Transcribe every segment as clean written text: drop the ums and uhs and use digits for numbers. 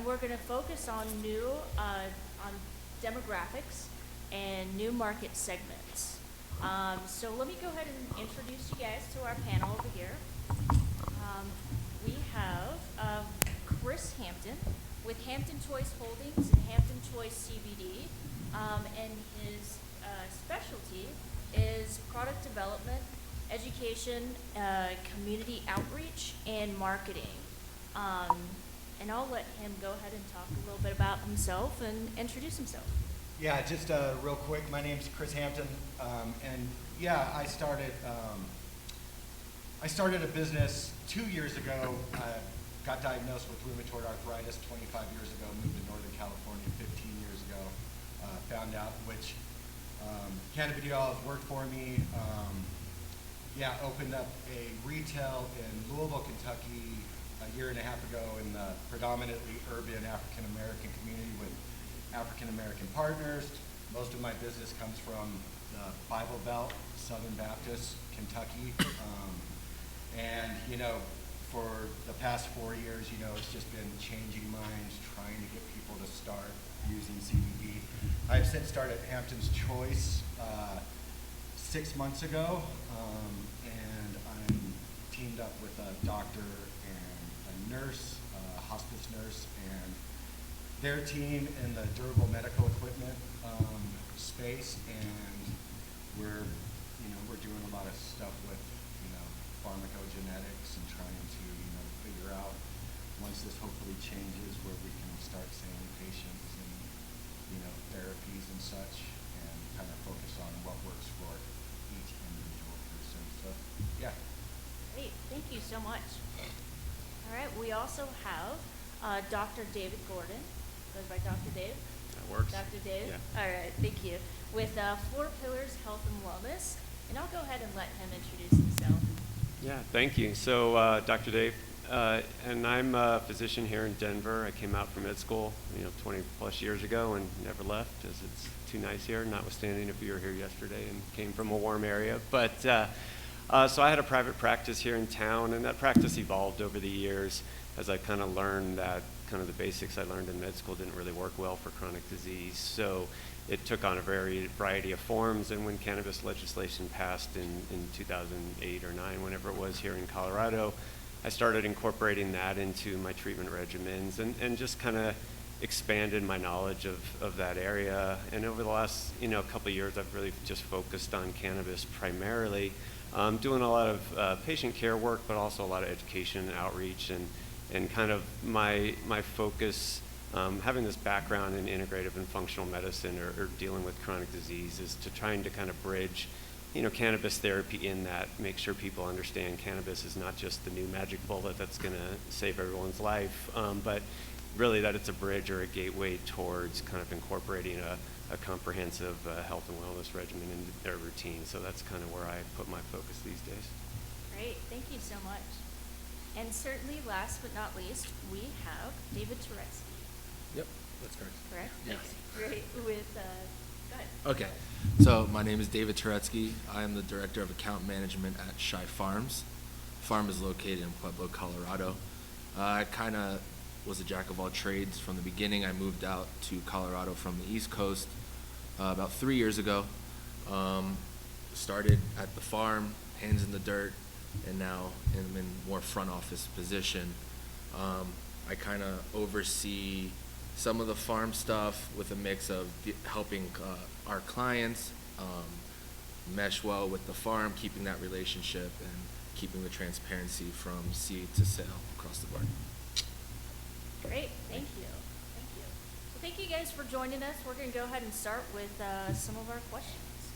and we're going to focus on on demographics and new market segments. So let me go ahead and introduce you guys to our panel over here. We have Chris Hampton with Hampton Choice Holdings and Hampton Choice CBD, and his specialty is product development, education, community outreach, and marketing. And I'll let him go ahead and talk a little bit about himself and introduce himself. Yeah, just real quick, my name's Chris Hampton, and yeah, I started a business 2 years ago. I got diagnosed with rheumatoid arthritis 25 years ago, moved to Northern California 15 years ago, found out which cannabidiol worked for me. Yeah, opened up a retail in Louisville, Kentucky a year and a half ago in the predominantly urban African American community with African American partners. Most of my business comes from the Bible Belt, Southern Baptist, Kentucky. And, you know, for the past 4 years, you know, it's just been changing minds, trying to get people to start using CBD. I've since started Hampton's Choice 6 months ago, and I'm teamed up with a doctor and a nurse, a hospice nurse, and their team in the durable medical equipment space, and we're doing a lot of stuff with, pharmacogenetics and trying to, figure out once this hopefully changes where we can start seeing patients and, therapies and such, and kind of focus on what works for each individual person. So, yeah. Great, thank you so much. All right, we also have Dr. David Gordon. Goes by Dr. Dave? That works. Dr. Dave? Yeah. All right, thank you. With 4 Pillars Health and Wellness, and I'll go ahead and let him introduce himself. Yeah, thank you. So, Dr. Dave, and I'm a physician here in Denver. I came out from med school, 20 plus years ago and never left, as it's too nice here, notwithstanding if you were here yesterday and came from a warm area. But, so I had a private practice here in town, and that practice evolved over the years as I kind of learned that kind of the basics I learned in med school didn't really work well for chronic disease. So it took on a variety of forms, and when cannabis legislation passed in 2008 or 9, whenever it was here in Colorado, I started incorporating that into my treatment regimens and just kind of expanded my knowledge of that area. And over the last couple of years, I've really just focused on cannabis primarily, doing a lot of patient care work, but also a lot of education and outreach, and kind of my focus, having this background in integrative and functional medicine or dealing with chronic disease, is to trying to kind of bridge, cannabis therapy in that, make sure people understand cannabis is not just the new magic bullet that's going to save everyone's life, but really that it's a bridge or a gateway towards kind of incorporating a comprehensive health and wellness regimen into their routine. So that's kind of where I put my focus these days. Great, thank you so much. And certainly, last but not least, we have David Turetsky. Yep, that's correct. Correct? Yes. Great. With, go ahead. Okay, so my name is David Turetsky. I am the Director of Account Management at Shy Farms. Farm is located in Pueblo, Colorado. I kind of was a jack of all trades from the beginning. I moved out to Colorado from the East Coast about 3 years ago. Started at the farm, hands in the dirt, and now I'm in more front office position. I kind of oversee some of the farm stuff with a mix of helping our clients mesh well with the farm, keeping that relationship and keeping the transparency from seed to sale across the board. Great, thank you. Thank you. So thank you guys for joining us. We're going to go ahead and start with some of our questions.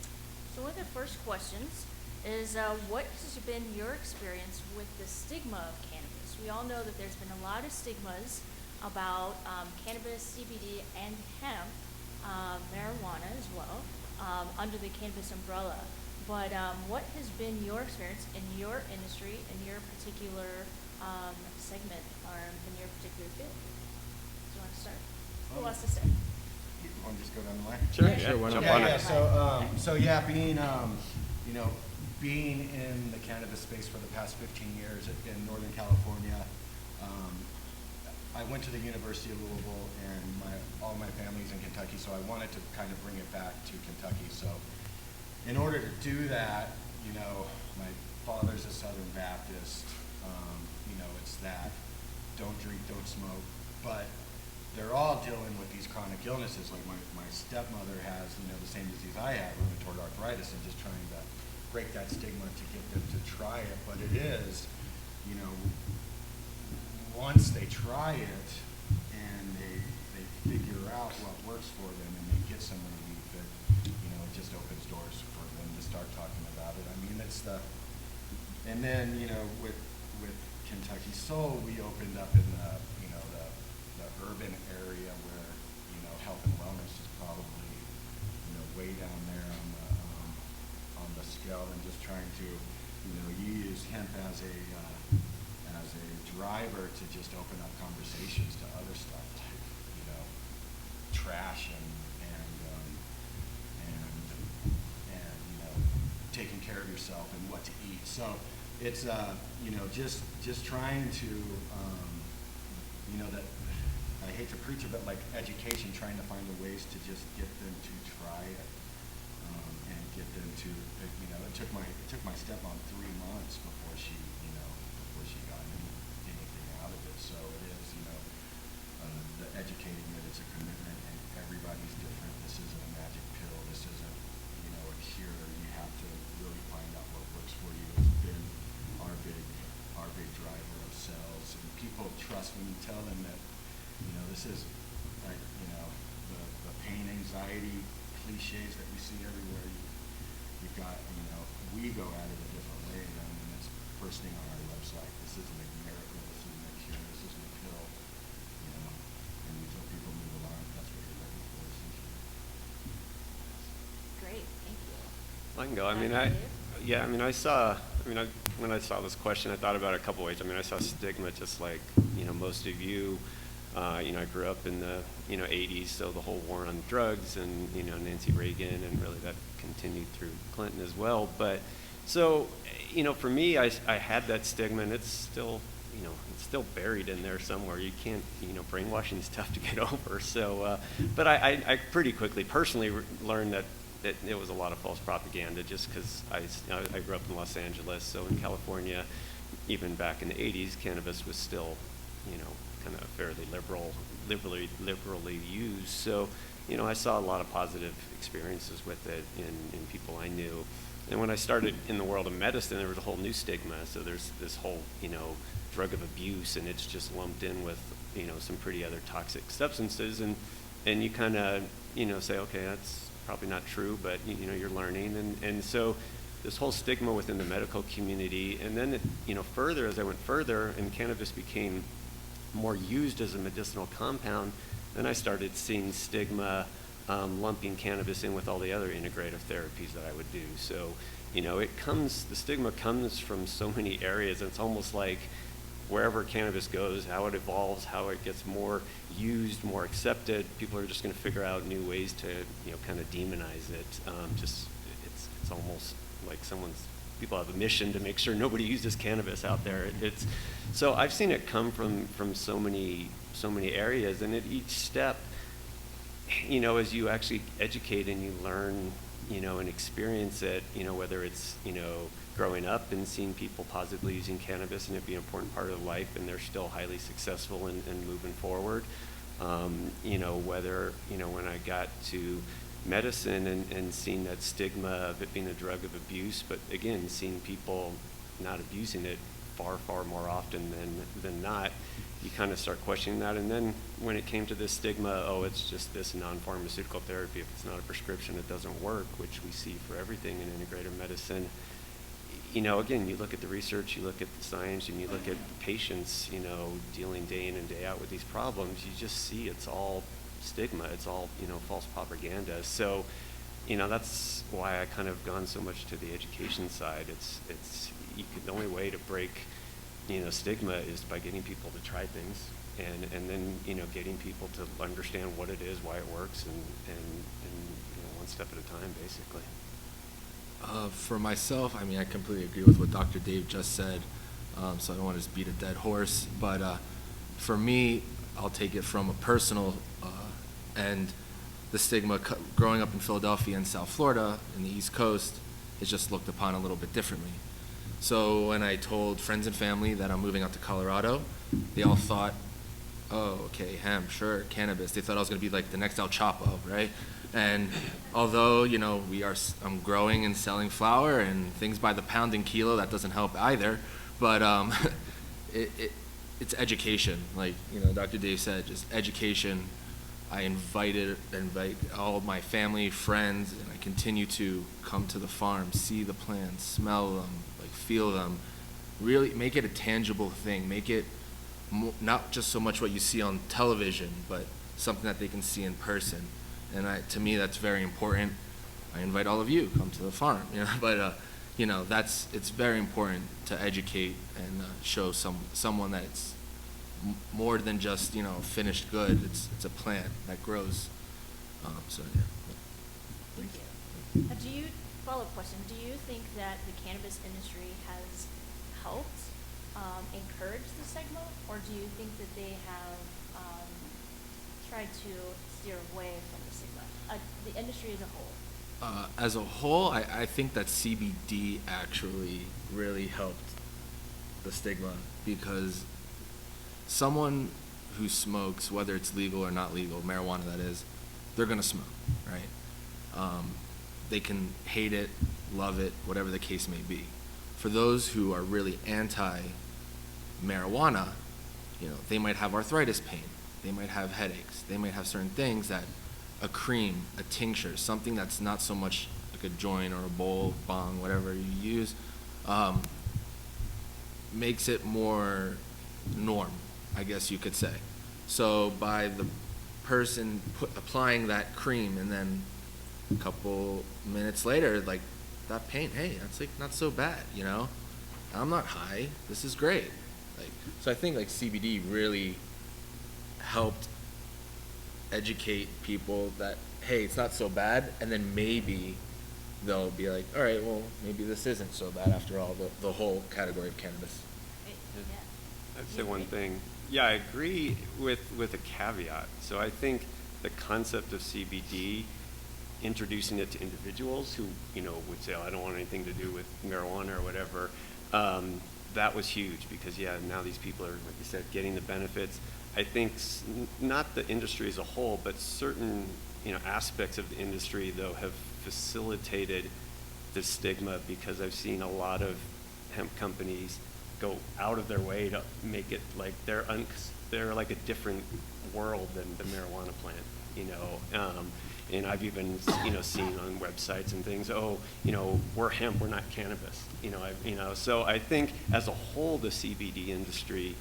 So one of the first questions is what has been your experience with the stigma of cannabis? We all know that there's been a lot of stigmas about cannabis, CBD, and hemp, marijuana as well, under the cannabis umbrella. But what has been your experience in your industry, in your particular segment, or in your particular field? Do you want to start? Who wants to start? You want to just go down the line? Sure, Yeah, why not? Being in the cannabis space for the past 15 years in Northern California, I went to the University of Louisville, and all my family's in Kentucky, so I wanted to kind of bring it back to Kentucky. So in order to do that, you know, my father's a Southern Baptist. You know, it's that don't drink, don't smoke, but they're all dealing with these chronic illnesses. Like my stepmother has, you know, the same disease I have, rheumatoid arthritis, and just trying to break that stigma to get them to try it. But it is, you know, once they try it and they figure out what works for them and they get some relief, that, you know, it just opens doors for them to start talking about it. I mean, it's and then, you know, with Kentucky Soul, we opened up in the, you know, the urban area where, you know, health and wellness is probably, you know, way down there on the scale, and just trying to, you know, use hemp as a driver to just open up conversations to other stuff, like, you know, trash and you know, taking care of yourself and what to eat. So it's you know, just trying to you know, that I hate to preach it, but like education, trying to find the ways to just get them to try it and get them to, you know, it took my stepmom 3 months before she got anything out of it. So it is, you know, the educating that it's a commitment, and everybody's different. This isn't a magic pill. This isn't, you know, a cure. You have to really find out what works for you. It's been our big driver of sales, and people trust when you tell them that, you know, this is like, you know, the pain, anxiety cliches that we see everywhere. You've got, you know, we go at it a different way. I mean, it's first thing on our website. This isn't a miracle. This isn't a cure. This isn't a pill. You know, and we tell people move along. That's what you're looking for, essentially. Great, thank you. I can go. I mean, when I saw this question, I thought about it a couple ways. I mean, I saw stigma just like, you know, most of you. You know, I grew up in the, you know, 80s, so the whole war on drugs and, you know, Nancy Reagan, and really that continued through Clinton as well. But so, you know, for me, I had that stigma, and it's still, you know, it's still buried in there somewhere. You can't, you know, brainwashing is tough to get over. So, but I pretty quickly personally learned that it was a lot of false propaganda, just because I grew up in Los Angeles. So in California, even back in the 80s, cannabis was still, you know, kind of fairly liberally used. So, you know, I saw a lot of positive experiences with it in people I knew. And when I started in the world of medicine, there was a whole new stigma. So there's this whole, you know, drug of abuse, and it's just lumped in with, you know, some pretty other toxic substances. And you kind of, you know, say, okay, that's probably not true, but, you know, you're learning. And so this whole stigma within the medical community. And then, you know, further, as I went further and cannabis became more used as a medicinal compound, then I started seeing stigma lumping cannabis in with all the other integrative therapies that I would do. So, you know, the stigma comes from so many areas. It's almost like wherever cannabis goes, how it evolves, how it gets more used, more accepted, people are just going to figure out new ways to, you know, kind of demonize it. It's almost like people have a mission to make sure nobody uses cannabis out there. So I've seen it come from so many areas, and at each step, you know, as you actually educate and you learn, you know, and experience it, you know, whether it's, you know, growing up and seeing people positively using cannabis and it being an important part of life, and they're still highly successful and moving forward. You know, whether, you know, when I got to medicine and seeing that stigma of it being a drug of abuse, but again, seeing people not abusing it far more often than not, you kind of start questioning that. And then when it came to this stigma, oh, it's just this non-pharmaceutical therapy, if it's not a prescription, it doesn't work, which we see for everything in integrative medicine. You know, again, you look at the research, you look at the science, and you look at patients, you know, dealing day in and day out with these problems, you just see it's all stigma, it's all, you know, false propaganda. So, you know, that's why I kind of gone so much to the education side. The only way to break, you know, stigma is by getting people to try things, and then, you know, getting people to understand what it is, why it works, and you know, one step at a time, basically. For myself, I mean, I completely agree with what Dr. Dave just said, so I don't want to just beat a dead horse, but for me, I'll take it from a personal end. The stigma growing up in Philadelphia and South Florida in the East Coast is just looked upon a little bit differently. So when I told friends and family that I'm moving out to Colorado, they all thought, oh, okay, hemp, sure, cannabis. They thought I was going to be like the next El Chapo, right? And although, you know, I'm growing and selling flower and things by the pound and kilo, that doesn't help either. But it's education. Like, you know, Dr. Dave said, just education. I invite all of my family, friends, and I continue to come to the farm, see the plants, smell them, like feel them. Really make it a tangible thing. Make it not just so much what you see on television, but something that they can see in person. And to me, that's very important. I invite all of you, come to the farm. You know, but you know, it's very important to educate and show someone that it's more than just, you know, finished good. It's a plant that grows. So yeah. Thank you. Follow-up question, do you think that the cannabis industry has helped encourage the stigma, or do you think that they have tried to steer away from the stigma, the industry as a whole? As a whole, I think that CBD actually really helped the stigma, because someone who smokes, whether it's legal or not legal, marijuana that is, they're gonna smoke, right? They can hate it, love it, whatever the case may be. For those who are really anti-marijuana, you know, they might have arthritis pain, they might have headaches, they might have certain things that a cream, a tincture, something that's not so much like a joint or a bowl, bong, whatever you use, makes it more norm, I guess you could say. So by the person applying that cream, and then a couple minutes later, like, that pain, hey, that's like not so bad, you know? I'm not high, this is great. Like, so I think like CBD really helped educate people that, hey, it's not so bad, and then maybe they'll be like, all right, well, maybe this isn't so bad after all, the whole category of cannabis. Yeah. I'd say one thing. Yeah, I agree with a caveat. So I think the concept of CBD, introducing it to individuals who, you know, would say, oh, I don't want anything to do with marijuana or whatever, that was huge, because yeah, now these people are, like you said, getting the benefits. I think not the industry as a whole, but certain, you know, aspects of the industry though have facilitated the stigma, because I've seen a lot of hemp companies go out of their way to make it like they're like a different world than the marijuana plant, you know. And I've even, you know, seen on websites and things, oh, you know, we're hemp, we're not cannabis, you know. So I think as a whole, the CBD industry,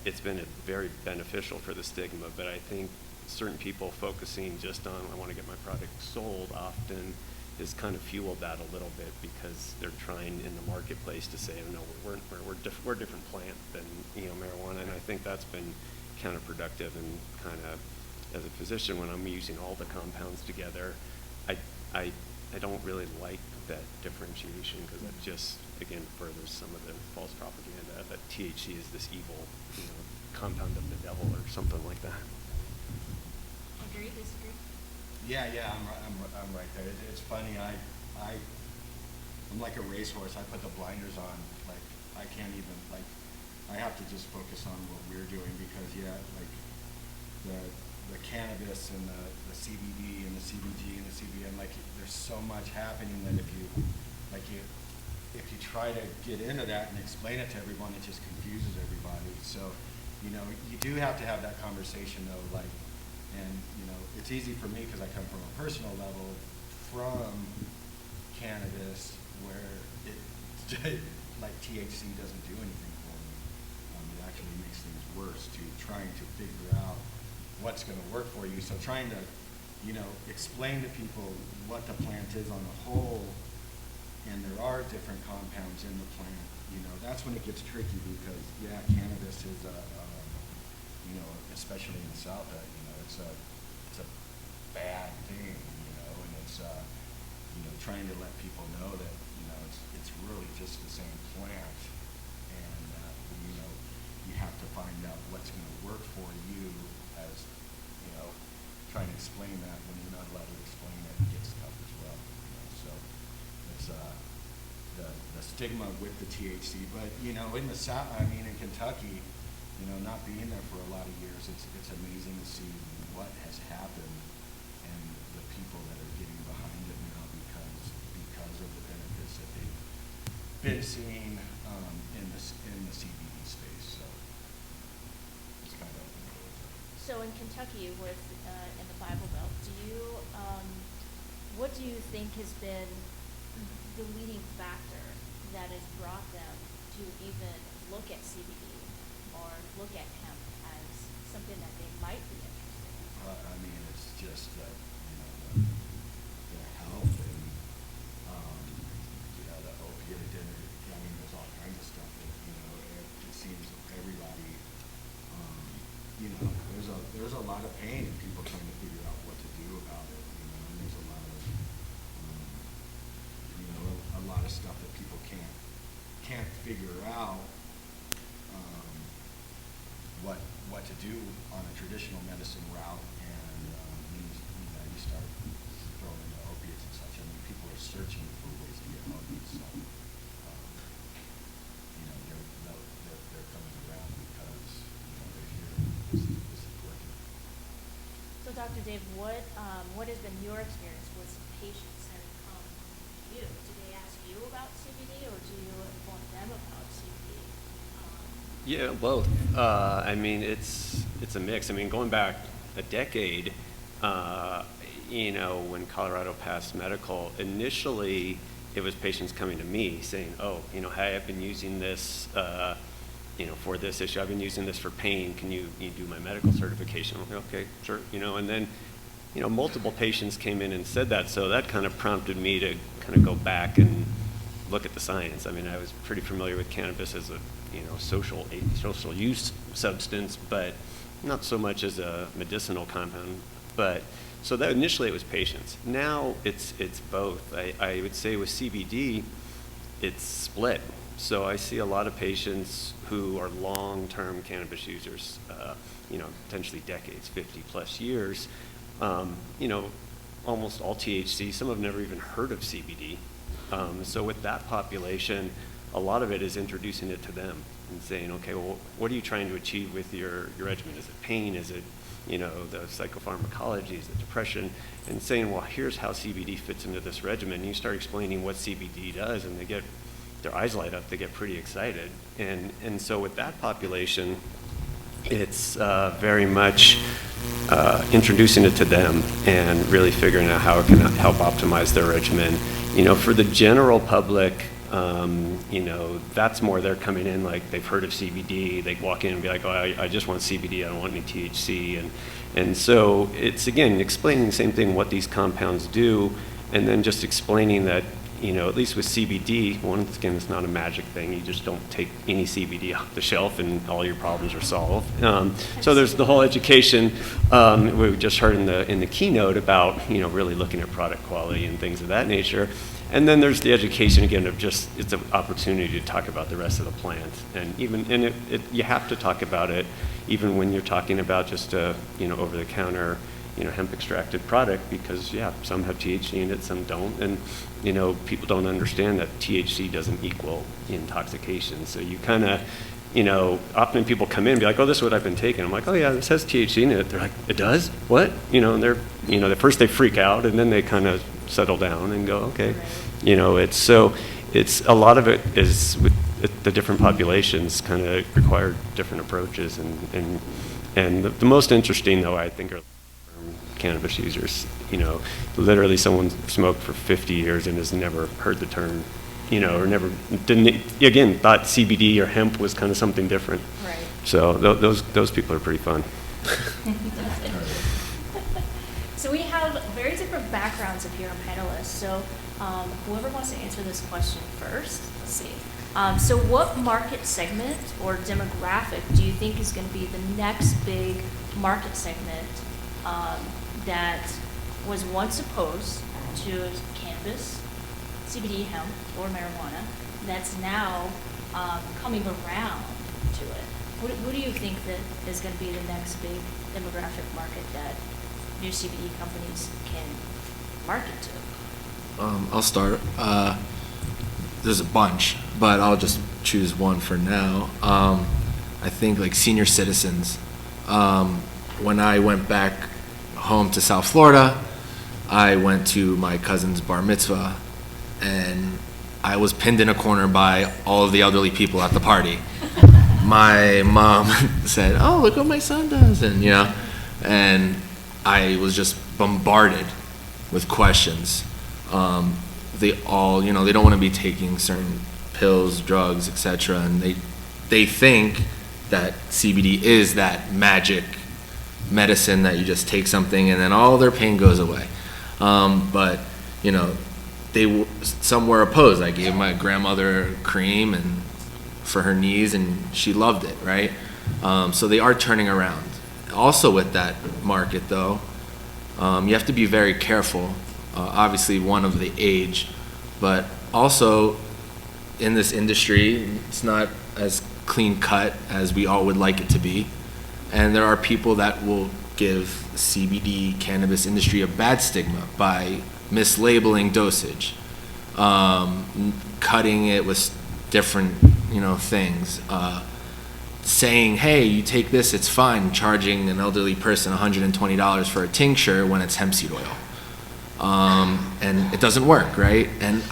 it's been very beneficial for the stigma. But I think certain people focusing just on, I want to get my product sold, often has kind of fueled that a little bit, because they're trying in the marketplace to say, no, we're a different plant than, you know, marijuana. And I think that's been counterproductive, and kind of, as a physician, when I'm using all the compounds together, I don't really like that differentiation, because it just, again, furthers some of the false propaganda that THC is this evil, you know, compound of the devil or something like that. Agree, disagree? Yeah, I'm right there. It's funny. I'm like a racehorse. I put the blinders on. Like, I can't even, like, I have to just focus on what we're doing, because yeah, like the cannabis and the CBD and the CBG and the CBN, like, there's so much happening that if you try to get into that and explain it to everyone, it just confuses everybody. So, you know, you do have to have that conversation though, like, and, you know, it's easy for me because I come from a personal level from cannabis, where it, like, THC doesn't do anything for me. It actually makes things worse, to trying to figure out what's going to work for you. So trying to, you know, explain to people what the plant is on the whole, and there are different compounds in the plant, you know, that's when it gets tricky, because yeah, cannabis is you know, especially in the South, you know, it's a bad thing, you know, and it's you know, trying to let people know that, you know, it's really just the same plant, and you know, you have to find out what's going to work for you, as you know, trying to explain that when you're not allowed to explain it gets tough as well. You know? So it's the stigma with the THC, but you know, in the South, I mean, in Kentucky, you know, not being there for a lot of years, it's amazing to see what has happened and the people that are getting behind it now because of the benefits that they've been seeing in the CBD space. So it's kind of. So in Kentucky, with in the Bible Belt, what do you think has been the leading factor that has brought them to even look at CBD or look at hemp as something that they might be interested in? I mean, it's just that, you know, the health and, you know, the opiate identity. I mean, there's all kinds of stuff that, you know, it seems everybody, you know, there's a lot of pain and people trying to figure out what to do about it, you know, and there's a lot of, you know, a lot of stuff that people can't figure out, what to do on a traditional medicine route, and you know, you start throwing in the opiates and such. I mean, people are searching for ways to get opiates, so you know, they're coming around because you know they hear this is working. So Dr. Dave, what has been your experience with patients that have come to you? Do they ask you about CBD, or do you inform them about CBD? Yeah, both. I mean, it's a mix. I mean, going back a decade, you know, when Colorado passed medical, initially it was patients coming to me saying, oh, you know, hey, I've been using this, you know, for this issue. I've been using this for pain. Can you do my medical certification? I'm like, okay, sure. You know, and then, you know, multiple patients came in and said that. So that kind of prompted me to kind of go back and look at the science. I mean, I was pretty familiar with cannabis as a, you know, social use substance, but not so much as a medicinal compound. But so that initially it was patients. Now it's both. I would say with CBD, it's split. So I see a lot of patients who are long-term cannabis users, you know, potentially decades, 50 plus years. You know, almost all THC. Some have never even heard of CBD. So with that population, a lot of it is introducing it to them and saying, okay, well, what are you trying to achieve with your regimen? Is it pain? Is it, you know, the psychopharmacology? Is it depression? And saying, well, here's how CBD fits into this regimen. And you start explaining what CBD does, and they get, their eyes light up, they get pretty excited. And so with that population, it's very much introducing it to them and really figuring out how it can help optimize their regimen. You know, for the general public, you know, that's more they're coming in like they've heard of CBD. They walk in and be like, oh, I just want CBD. I don't want any THC. And so it's, again, explaining the same thing, what these compounds do, and then just explaining that, you know, at least with CBD, once again, it's not a magic thing. You just don't take any CBD off the shelf and all your problems are solved. So there's the whole education we just heard in the keynote about, you know, really looking at product quality and things of that nature. And then there's the education, again, of just, it's an opportunity to talk about the rest of the plant. And you have to talk about it even when you're talking about just a, you know, over-the-counter, you know, hemp extracted product, because yeah, some have THC in it, some don't, and you know, people don't understand that THC doesn't equal intoxication. So you kind of, you know, often people come in and be like, oh, this is what I've been taking. I'm like, oh yeah, this has THC in it. They're like, it does? What? You know, and they're, you know, at first they freak out, and then they kind of settle down and go, okay. You know, it's a lot of it is with the different populations kind of require different approaches, and the most interesting though, I think, are cannabis users. You know, literally someone smoked for 50 years and has never heard the term, you know, or again, thought CBD or hemp was kind of something different. Right. So those people are pretty fun. So we have very different backgrounds up here on panelists. So whoever wants to answer this question first, let's see. So what market segment or demographic do you think is going to be the next big market segment that was once opposed to cannabis, CBD, hemp, or marijuana, that's now coming around to it? What do you think that is gonna be the next big demographic market that new CBD companies can market to? I'll start. There's a bunch, but I'll just choose one for now. I think like senior citizens. When I went back home to South Florida, I went to my cousin's bar mitzvah, and I was pinned in a corner by all of the elderly people at the party. My mom said, "Oh, look what my son does," and I was just bombarded with questions. They all, they don't want to be taking certain pills, drugs, etc., and they think that CBD is that magic medicine that you just take something and then all their pain goes away. But some were opposed. I gave my grandmother cream and for her knees, and she loved it, right? So they are turning around. Also with that market, though, you have to be very careful. Obviously, one of the age, but also in this industry, it's not as clean cut as we all would like it to be. And there are people that will give CBD cannabis industry a bad stigma by mislabeling dosage, cutting it with different, things, saying, hey, you take this, it's fine, charging an elderly person $120 for a tincture when it's hemp seed oil. And it doesn't work, right? And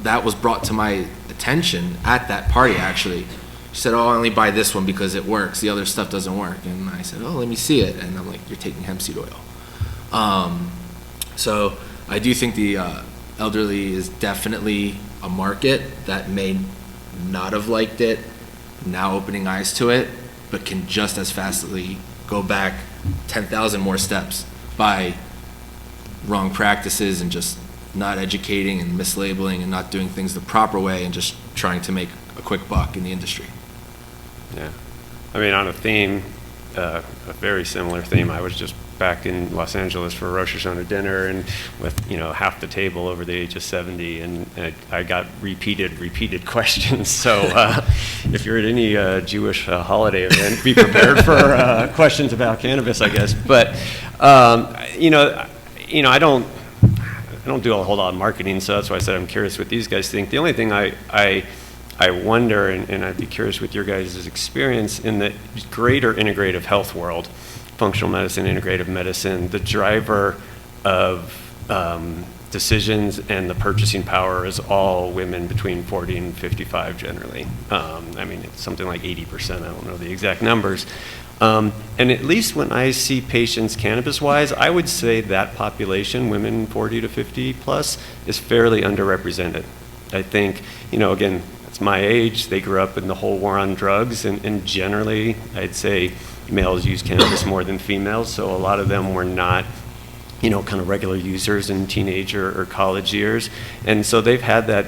that was brought to my attention at that party, actually. She said, oh, I only buy this one because it works. The other stuff doesn't work. And I said, oh, let me see it. And I'm like, you're taking hemp seed oil. So I do think the elderly is definitely a market that may not have liked it, now opening eyes to it, but can just as fastly go back 10,000 more steps by wrong practices and just not educating and mislabeling and not doing things the proper way and just trying to make a quick buck in the industry. Yeah. I mean, on a theme, a very similar theme, I was just back in Los Angeles for Rosh Hashanah dinner and with, half the table over the age of 70, and I got repeated questions. So if you're at any Jewish holiday event, be prepared for questions about cannabis, I guess. But, I don't do a whole lot of marketing, so that's why I said I'm curious what these guys think. The only thing I wonder, and I'd be curious with your guys' experience in the greater integrative health world, functional medicine, integrative medicine, the driver of decisions and the purchasing power is all women between 40 and 55 generally. It's something like 80%, I don't know the exact numbers. And at least when I see patients cannabis-wise, I would say that population, women 40 to 50 plus, is fairly underrepresented. I think, again, it's my age, they grew up in the whole war on drugs, and generally, I'd say males use cannabis more than females, so a lot of them were not, kind of regular users in teenager or college years, and so they've had that,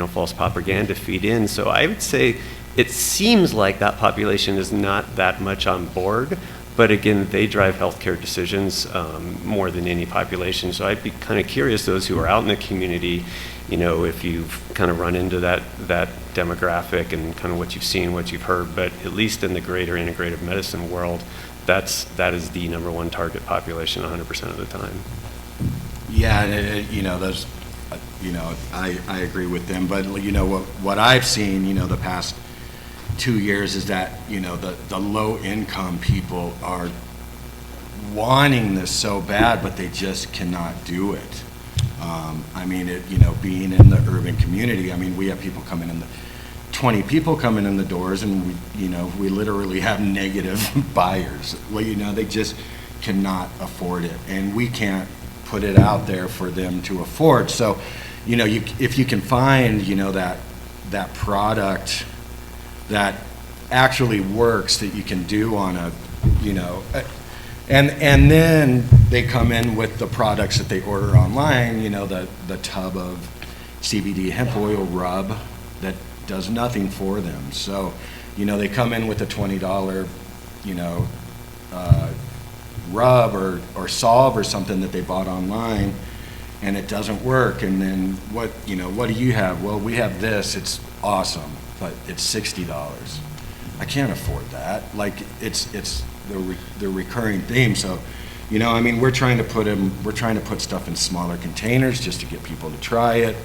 false propaganda feed in. So I would say it seems like that population is not that much on board, but again, they drive healthcare decisions more than any population. So I'd be kind of curious, those who are out in the community, if you've kind of run into that demographic and kind of what you've seen, what you've heard, but at least in the greater integrative medicine world, that is the number one target population 100% of the time. Yeah, there's, I agree with them, but what I've seen, the past 2 years is that, the low income people are wanting this so bad, but they just cannot do it. Being in the urban community, we have people coming in 20 people coming in the doors, and we literally have negative buyers. Well, they just cannot afford it, and we can't put it out there for them to afford. So, if you can find, that product that actually works, that you can do on a, and then they come in with the products that they order online, the tub of CBD hemp oil rub that does nothing for them. So, they come in with a $20, rub or solve or something that they bought online, and it doesn't work. And then what do you have? Well, we have this, it's awesome, but it's $60. I can't afford that. Like, it's the recurring theme. So, you know, I mean, we're trying to put stuff in smaller containers just to get people to try it.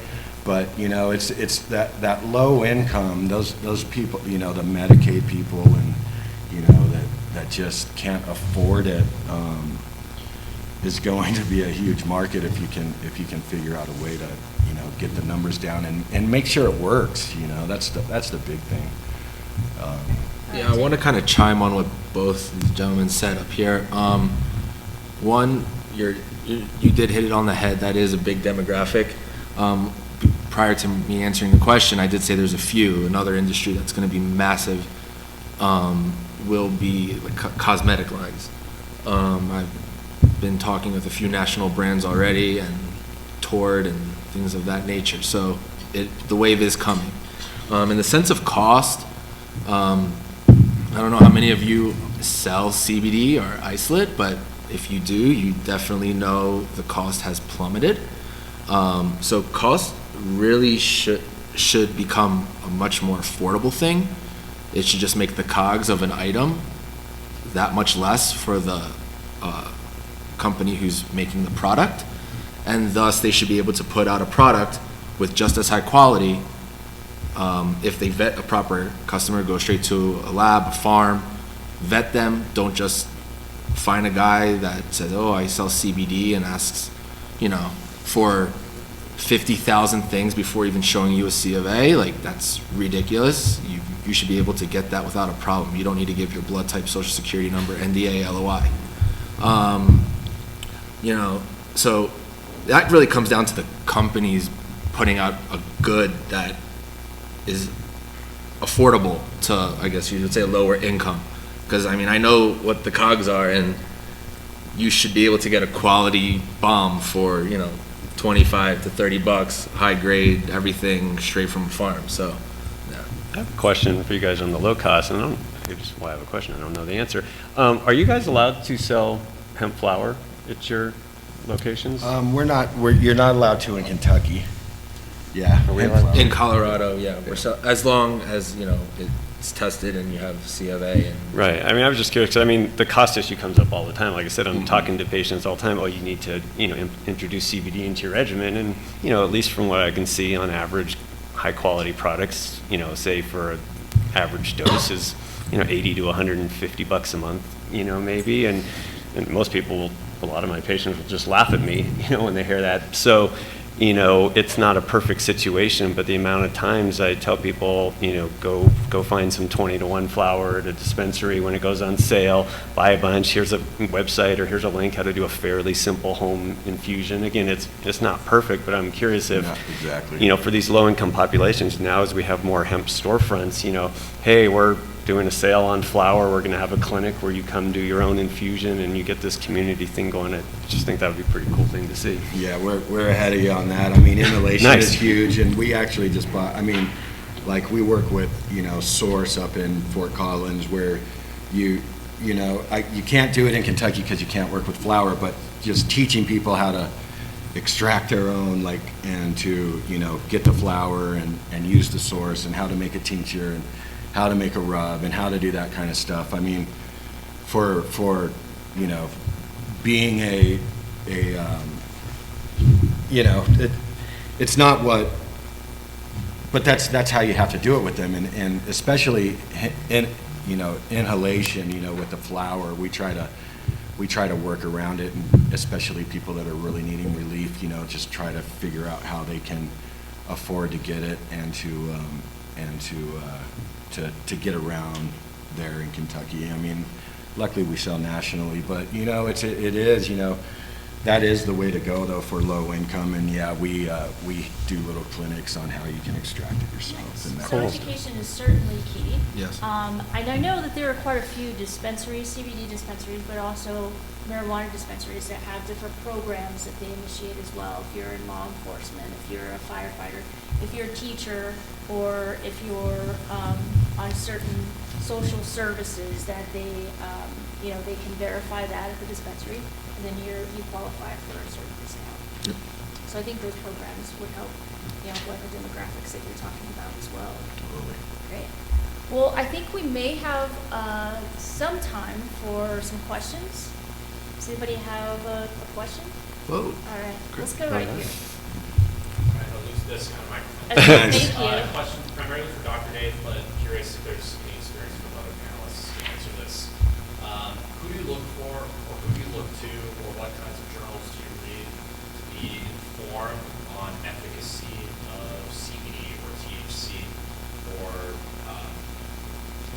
But, you know, it's that low income, those people, you know, the Medicaid people, and, you know, that just can't afford it, is going to be a huge market if you can figure out a way to, you know, get the numbers down and make sure it works. You know, that's the big thing. Yeah, I want to kind of chime on what both these gentlemen said up here. One, you did hit it on the head. That is a big demographic. Prior to me answering the question, I did say there's a few. Another industry that's going to be massive will be like cosmetic lines. I've been talking with a few national brands already and toured and things of that nature. So the wave is coming. In the sense of cost, I don't know how many of you sell CBD or isolate, but if you do, you definitely know the cost has plummeted. So cost really should become a much more affordable thing. It should just make the COGS of an item that much less for the company who's making the product, and thus they should be able to put out a product with just as high quality. If they vet a proper customer, go straight to a lab, a farm, vet them. Don't just find a guy that says, oh, I sell CBD, and asks, you know, for 50,000 things before even showing you a C of A. Like, that's ridiculous. You should be able to get that without a problem. You don't need to give your blood type, social security number, NDA, LOI. You know, so that really comes down to the companies putting out a good that is affordable to, I guess you would say, lower income. Because, I mean, I know what the COGS are, and you should be able to get a quality bomb for, you know, 25 to 30 bucks, high grade, everything straight from a farm. So, yeah. I have a question for you guys on the low cost, and I have a question, I don't know the answer. Are you guys allowed to sell hemp flower at your locations? You're not allowed to in Kentucky. Yeah. Are we hemp allowed- flower. In Colorado, yeah, as long as, you know, it's tested and you have C of A. And Right. I mean, I was just curious, 'cause I mean, the cost issue comes up all the time. Like I said, I'm talking to patients all the time. Oh, you need to, you know, introduce CBD into your regimen. And, you know, at least from what I can see on average, high quality products, you know, say for an average dose is, you know, 80 to 150 bucks a month, you know, maybe. And most people, a lot of my patients will just laugh at me, you know, when they hear that. So, you know, it's not a perfect situation, but the amount of times I tell people, you know, go find some 20 to 1 flower at a dispensary when it goes on sale, buy a bunch, here's a website or here's a link how to do a fairly simple home infusion. Again, it's not perfect, but I'm curious if, Not exactly. you know, for these low income populations, now as we have more hemp storefronts, you know, hey, we're doing a sale on flower, we're gonna have a clinic where you come do your own infusion and you get this community thing going. I just think that would be a pretty cool thing to see. Yeah, we're ahead of you on that. I mean, inhalation Nice. is huge, and we actually just bought, I mean, like, we work with, you know, Source up in Fort Collins, where you can't do it in Kentucky because you can't work with flower, but just teaching people how to extract their own, like, and to, you know, get the flower and use the Source, and how to make a tincture, and how to make a rub, and how to do that kind of stuff. I mean, for you know, being you know, it's not what, but that's how you have to do it with them, and especially you know, inhalation, you know, with the flower, we try to work around it, and especially people that are really needing relief, you know, just try to figure out how they can afford to get it and to get around there in Kentucky. I mean, luckily we sell nationally, but, you know, it is, you know, that is the way to go, though, for low income. And yeah, we do little clinics on how you can extract it yourself. And that So kind of stuff. education is certainly key. Yes. And I know that there are quite a few dispensaries, CBD dispensaries, but also marijuana dispensaries that have different programs that they initiate as well. If you're in law enforcement, if you're a firefighter, if you're a teacher, or if you're on certain social services, that they, you know, they can verify that at the dispensary, and then you qualify for a certain discount. Yep. So I think those programs would help, you know, what the demographics that you're talking about as well. Totally. Great. Well, I think we may have some time for some questions. Does anybody have a question? Whoa. All right, let's go right here. All right, I'll use this kind of microphone. Okay, thank you. Question primarily for Dr. Dave, but curious if there's any experience from other panelists to answer this. Who do you look for, or who do you look to, or what kinds of journals do you read to be informed on efficacy of CBD or THC for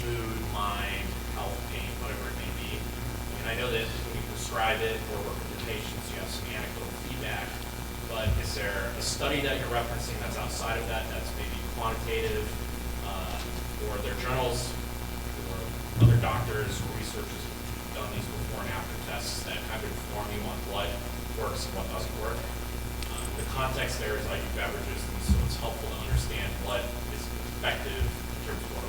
mood, mind, health, pain, whatever it may be? I mean, I know that when you prescribe it or work with your patients, you have some anecdotal feedback. But is there a study that you're referencing that's outside of that, that's maybe quantitative, or are there journals or other doctors or researchers who've done these before and after tests that kind of inform you on what works and what doesn't work? The context there is I do beverages, and so it's helpful to understand what is effective in terms of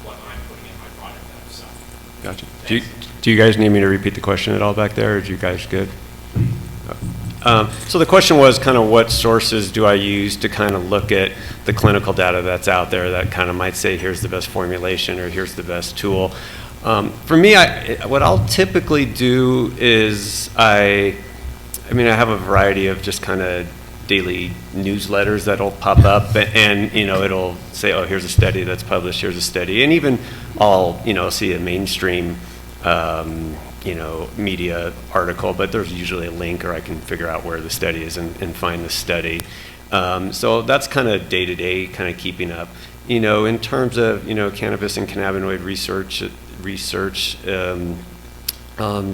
what I'm putting in my product that I'm selling. Gotcha. Thanks. Do you guys need me to repeat the question at all back there, or are you guys good? So the question was kind of what sources do I use to kind of look at the clinical data that's out there that kind of might say here's the best formulation or here's the best tool. For me, what I'll typically do is I have a variety of just kind of daily newsletters that'll pop up, and it'll say, oh, here's a study that's published, here's a study, and even I'll see a mainstream media article, but there's usually a link, or I can figure out where the study is and find the study. So that's kind of day-to-day kind of keeping up. In terms of cannabis and cannabinoid research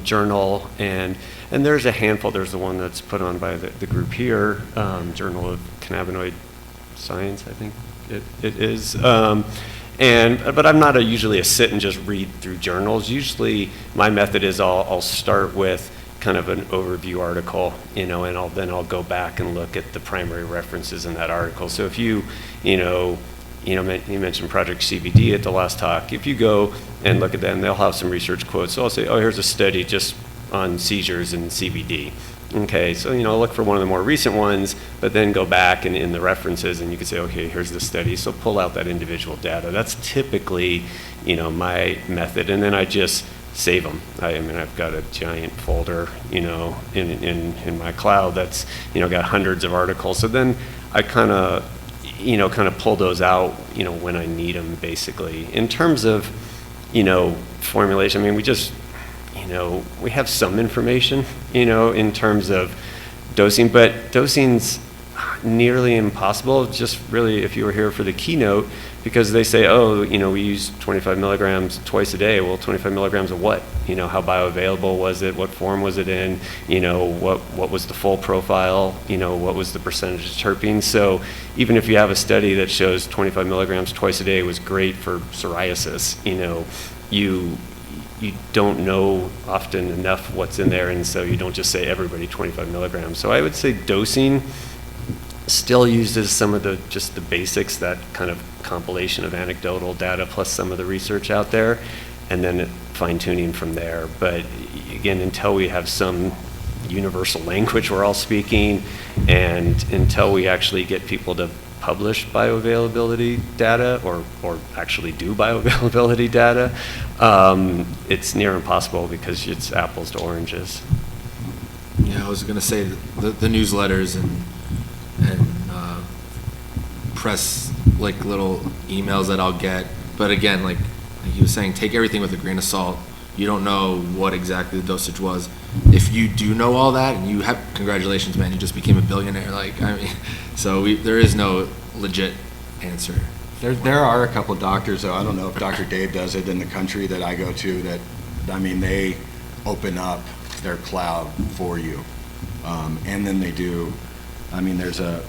journal, and there's a handful. There's the one that's put on by the group here, Journal of Cannabinoid Science, I think it is. But I'm not usually a sit and just read through journals. Usually my method is I'll start with kind of an overview article, and I'll go back and look at the primary references in that article. So if you mentioned Project CBD at the last talk, if you go and look at them, they'll have some research quotes. So I'll say, oh, here's a study just on seizures and CBD. Okay, so look for one of the more recent ones, but then go back and in the references, and you can say, okay, here's the study. So pull out that individual data. That's typically, my method, and then I just save them. I've got a giant folder, in my cloud that's, got hundreds of articles. So then I kind of pull those out, when I need them, basically. In terms of, formulation, we just, we have some information, in terms of dosing, but dosing's nearly impossible. Just really, if you were here for the keynote, because they say, oh, we use 25 milligrams twice a day. Well, 25 milligrams of what? How bioavailable was it? What form was it in? What was the full profile? What was the percentage of terpenes? So even if you have a study that shows 25 milligrams twice a day was great for psoriasis, you don't know often enough what's in there, and so you don't just say everybody 25 milligrams. So I would say dosing still uses some of the basics, that kind of compilation of anecdotal data plus some of the research out there, and then fine-tuning from there. But again, until we have some universal language we're all speaking, and until we actually get people to publish bioavailability data or actually do bioavailability data, it's near impossible because it's apples to oranges. Yeah, I was going to say the newsletters and press like little emails that I'll get, but again, like he was saying, take everything with a grain of salt. You don't know what exactly the dosage was. If you do know all that, and you have, congratulations, man, you just became a billionaire. So there is no legit answer. There are a couple of doctors, though. I don't know if Dr. Dave does it in the country that I go to, that, they open up their cloud for you. And then they do, there's a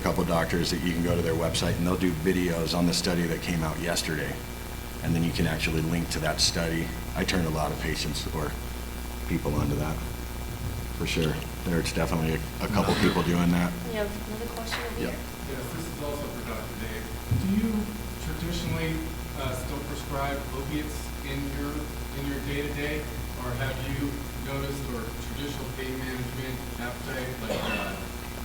couple of doctors that you can go to their website and they'll do videos on the study that came out yesterday. And then you can actually link to that study. I turned a lot of patients or people onto that, for sure. There's definitely a couple people doing that. We have another question over here. Yes, this is also for Dr. Dave. Do you traditionally still prescribe opiates in your day-to-day, or have you noticed, or traditional pain management, appetite, like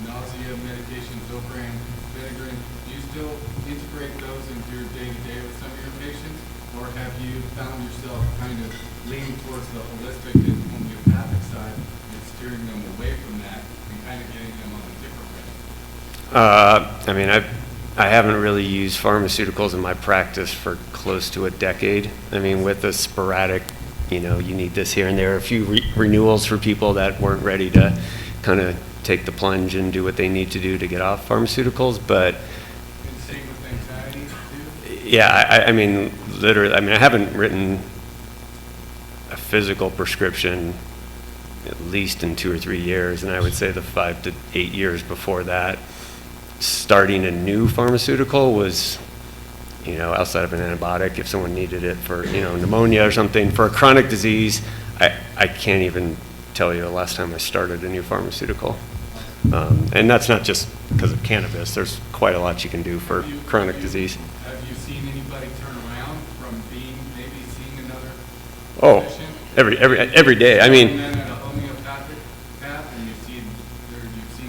nausea medication, Zofran, vinegar, do you still integrate those into your day-to-day with some of your patients? Or have you found yourself kind of leaning towards the holistic and homeopathic side and steering them away from that and kind of getting them on a different way? I mean, I haven't really used pharmaceuticals in my practice for close to a decade. I mean, with the sporadic, you need this here and there, a few renewals for people that weren't ready to kind of take the plunge and do what they need to do to get off pharmaceuticals. But And same with anxiety too? yeah, I mean, literally, I mean, I haven't written a physical prescription at least in 2 or 3 years, and I would say the 5 to 8 years before that, starting a new pharmaceutical was, outside of an antibiotic, if someone needed it for, pneumonia or something. For a chronic disease, I can't even tell you the last time I started a new pharmaceutical. And that's not just because of cannabis. There's quite a lot you can do for chronic disease. Have you seen anybody turn around from maybe seeing another Oh, physician? every day. I mean, And then at a homeopathic path, and you've seen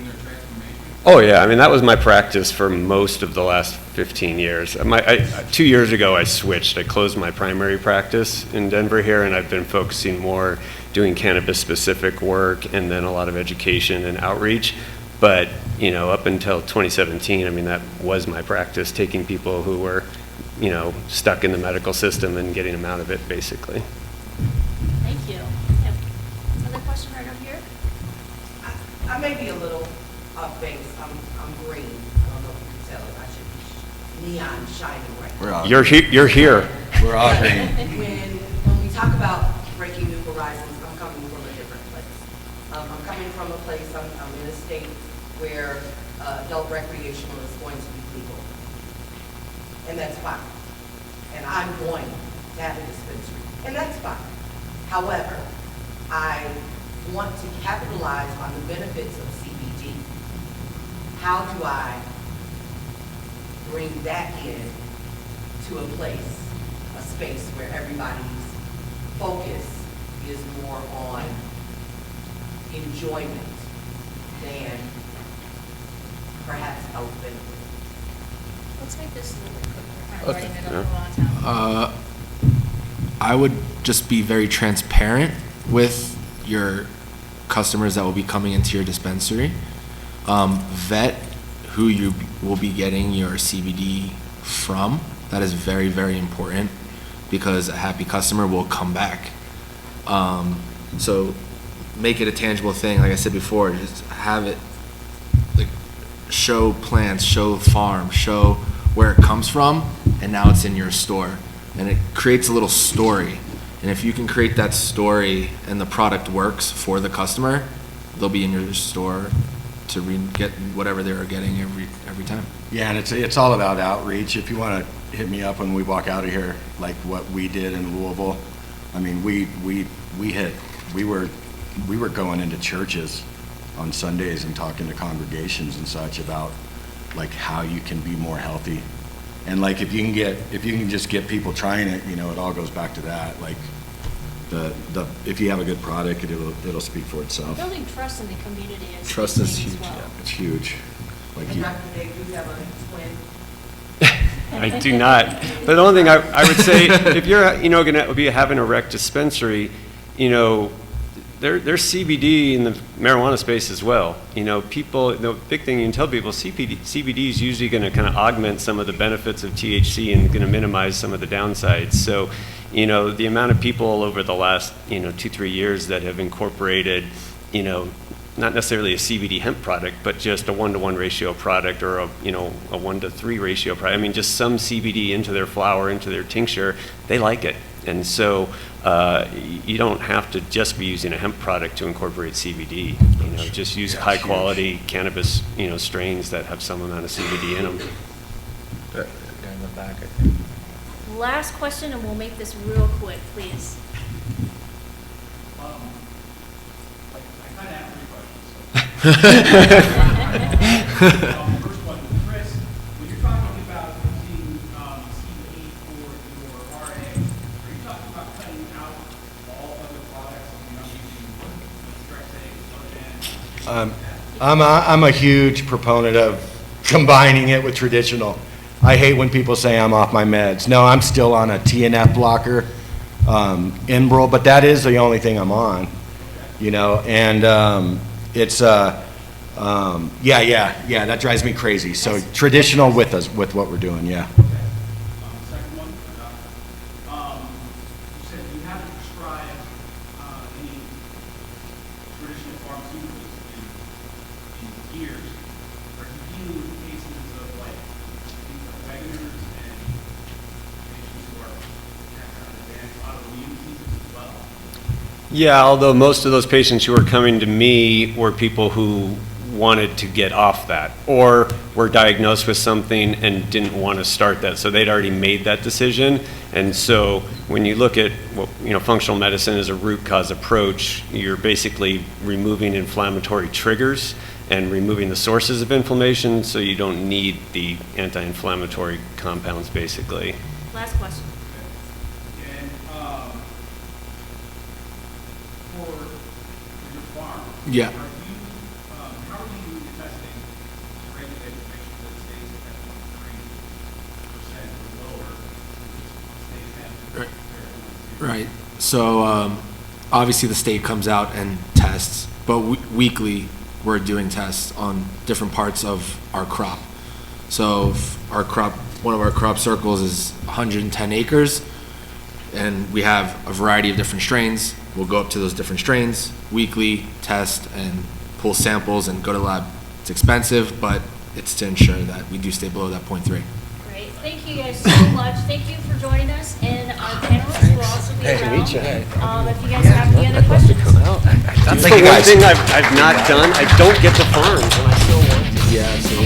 their transformation? oh yeah, I mean, that was my practice for most of the last 15 years. 2 years ago, I switched. I closed my primary practice in Denver here, and I've been focusing more doing cannabis-specific work and then a lot of education and outreach. But, up until 2017, I mean, that was my practice, taking people who were, stuck in the medical system and getting them out of it, basically. Thank you. Yep. Another question right up here? I may be a little off base. I'm green. I don't know if you can tell it. I should be neon shining right now. We're all You're here. We're all green. When we talk about breaking new horizons, I'm coming from a different place. I'm coming from a place, I'm in a state where adult recreational is going to be legal. And that's fine. And I'm going to have a dispensary. And that's fine. However, I want to capitalize on the benefits of CBD. How do I bring that in to a place, a space where everybody's focus is more on enjoyment than perhaps health benefits? Let's make this a little bit quicker. Kind of Okay. writing it up a lot of time. I would just be very transparent with your customers that will be coming into your dispensary. Vet who you will be getting your CBD from. That is very, very important because a happy customer will come back. So make it a tangible thing. Like I said before, just have it like show plants, show farm, show where it comes from, and now it's in your store. And it creates a little story. And if you can create that story and the product works for the customer, they'll be in your store to get whatever they were getting every time. Yeah, and it's all about outreach. If you want to hit me up when we walk out of here, like what we did in Louisville, I mean, we were going into churches on Sundays and talking to congregations and such about like how you can be more healthy. And like if you can just get people trying it, it all goes back to that. Like if you have a good product, it'll speak for itself. Building trust in the community is Trust a big is thing as huge, well. yeah. It's huge. Like And you, Dr. Dave, do you have a twin? I do not. But the only thing I would say, if you're, going to be having a rec dispensary, there's CBD in the marijuana space as well. People, the big thing you can tell people, CBD is usually going to kind of augment some of the benefits of THC and going to minimize some of the downsides. So, the amount of people over the last, 2-3 years that have incorporated, not necessarily a CBD hemp product, but just a 1-to-1 ratio product or a 1-to-3 ratio product. I mean, just some CBD into their flower, into their tincture, they like it. And so you don't have to just be using a hemp product to incorporate CBD. Just use high quality cannabis, strains that have some amount of CBD in them. Guy in the back, I think. Last question, and we'll make this real quick, please. I kind of have 3 questions. First one, Chris, when you're talking about using CBD for your RA, are you talking about cutting out all other products? I mean, I'm using extract, I'm a huge proponent of combining it with traditional. I hate when people say I'm off my meds. No, I'm still on a TNF blocker, Enbrel, but that is the only thing I'm on, you know, and it's, yeah, that drives me crazy. So traditional with us, with what we're doing, yeah. Second one, you said you haven't prescribed any traditional pharmaceuticals in years. Are you dealing with cases of like things like Wegener's and patients who are have kind of advanced autoimmune diseases as well? Yeah, although most of those patients who were coming to me were people who wanted to get off that or were diagnosed with something and didn't want to start that. So they'd already made that decision. And so when you look at, well, you know, functional medicine as a root cause approach, you're basically removing inflammatory triggers and removing the sources of inflammation, so you don't need the anti-inflammatory compounds, basically. Last question. And for your farm, Yeah. are you, how are you doing the testing to regulate to make sure that it stays at that 1.3% or lower, stays at Right. So obviously the state comes out and tests, but weekly we're doing tests on different parts of our crop. So if our crop, one of our crop circles is 110 acres, and we have a variety of different strains. We'll go up to those different strains weekly, test and pull samples and go to the lab. It's expensive, but it's to ensure that we do stay below that 0.3. Great. Thank you guys so much. Thank you for joining us, and our panelists will also be around. If you guys have any other questions. That's the one thing I've not done. I don't get to farms, and I still want to. Yeah, absolutely.